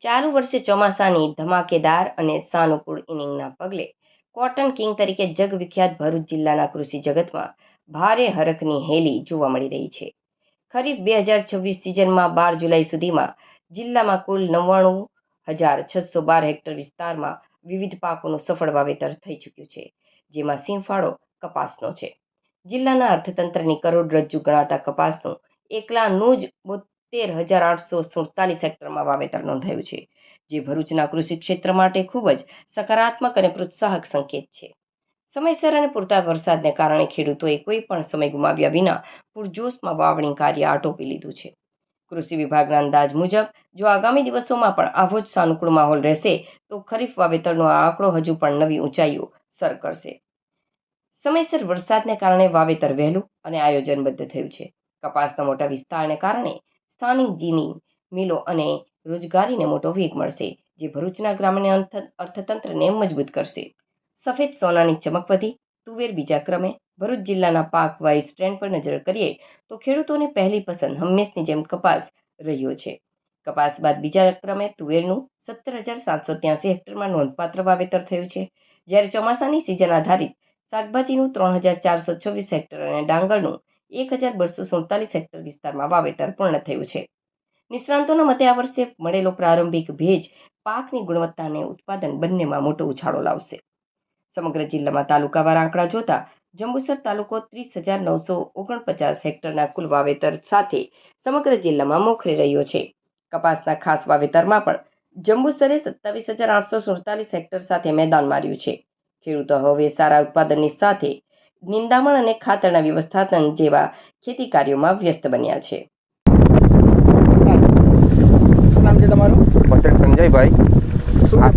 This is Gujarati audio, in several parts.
ચાલુ વર્ષે ચોમાસાની ધમાકેદાર અને સાનુકૂળ ઇનિંગના પગલે કોટન કિંગ તરીકે જગવિખ્યાત ભરૂચ જિલ્લાના કૃષિ જગતમાં ભારે હરખની હેલી જોવા મળી રહી છે. ખરીફ 2026 સિઝનમાં 12 જુલાઈ સુધીમાં જિલ્લામાં કુલ 99,612 હેક્ટર વિસ્તારમાં વિવિધ પાકોનું સફળ વાવેતર થઈ ચૂક્યું છે, જેમાં સિંહફાળો કપાસનો છે. જિલ્લાના અર્થતંત્રની કરોડરજ્જુ ગણાતા કપાસનું એકલાનું જ 72,847 હેક્ટરમાં વાવેતર નોંધાયું છે, જે ભરૂચના કૃષિ ક્ષેત્ર માટે ખૂબ જ સકારાત્મક અને પ્રોત્સાહક સંકેત છે. સમયસર અને પૂરતા વરસાદને કારણે ખેડૂતોએ કોઈ પણ સમય ગુમાવ્યા વિના પૂરજોશમાં વાવણી કાર્ય આટોપી લીધું છે. કૃષિ વિભાગના અંદાજ મુજબ જો આગામી દિવસોમાં પણ આવો જ સાનુકૂળ માહોલ રહેશે તો ખરીફ વાવેતરનો આ આંકડો હજુ પણ નવી ઊંચાઈઓ સર કરશે. સમયસર વરસાદને કારણે વાવેતર વહેલું અને આયોજનબદ્ધ થયું છે. કપાસના મોટા વિસ્તારને કારણે સ્થાનિક જીની મિલો અને રોજગારીને મોટો વેગ મળશે, જે ભરૂચના ગ્રામ્ય અર્થતંત્રને મજબૂત કરશે. સફેદ સોનાની ચમક વધી, તુવેર બીજા ક્રમે. ભરૂચ જિલ્લાના પાક વાઇઝ ટ્રેન્ડ પર નજર કરીએ તો ખેડૂતોને પહેલી પસંદ હંમેશની જેમ કપાસ રહ્યો છે. કપાસ બાદ બીજા ક્રમે તુવેરનું 17,783 હેક્ટરમાં નોંધપાત્ર વાવેતર થયું છે, જ્યારે ચોમાસાની સિઝન આધારિત શાકભાજીનું 3,426 હેક્ટર અને ડાંગરનું 1,247 હેક્ટર વિસ્તારમાં વાવેતર પૂર્ણ થયું છે. નિષ્ણાંતોના મતે આ વર્ષે મળેલો પ્રારંભિક ભેજ પાકની ગુણવત્તા અને ઉત્પાદન બંનેમાં મોટો ઉછાળો લાવશે. સમગ્ર જિલ્લામાં તાલુકાવાર આંકડા જોતા જંબુસર તાલુકો 30,949 હેક્ટરના કુલ વાવેતર સાથે સમગ્ર જિલ્લામાં મોખરે રહ્યો છે. કપાસના ખાસ વાવેતરમાં પણ જંબુસરે 27,847 હેક્ટર સાથે મેદાન માર્યું છે. ખેડૂતો હવે સારા ઉત્પાદનની સાથે નિંદામણ અને ખાતરના વ્યવસ્થાપન જેવા ખેતી કાર્યોમાં વ્યસ્ત બન્યા છે. પટેલ સંજયભાઈ. આ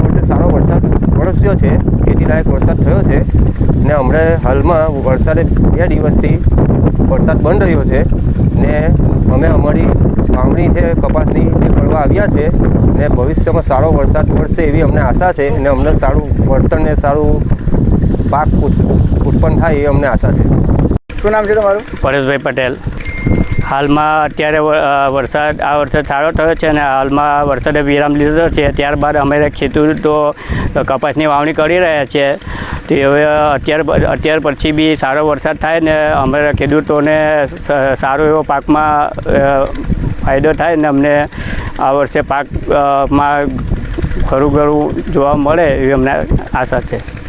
વર્ષે સારો વરસાદ વરસ્યો છે, ખેતીલાયક વરસાદ થયો છે ને હમણાં હાલમાં વરસાદે 2 દિવસથી વરસાદ બંધ રહ્યો છે ને અમે અમારી વાવણી છે કપાસની એ કરવા આવ્યા છે ને ભવિષ્યમાં સારો વરસાદ વરસે એવી અમને આશા છે ને અમને સારું વળતર ને સારું પાક ઉત્પન્ન થાય એ અમને આશા છે. શું નામ છે તમારું? પરેશભાઈ પટેલ. હાલમાં અત્યારે આ વરસાદ સારો થયો છે અને હાલમાં વરસાદે વિરામ લીધો છે. ત્યારબાદ અમે ખેડૂતો કપાસની વાવણી કરી રહ્યા છીએ. તે હવે અત્યાર પછી બી સારો વરસાદ થાય ને અમે ખેડૂતોને સારો એવો પાકમાં ફાયદો થાય ને અમને આ વર્ષે પાકમાં ખરું જોવા મળે એવી અમને આશા છે.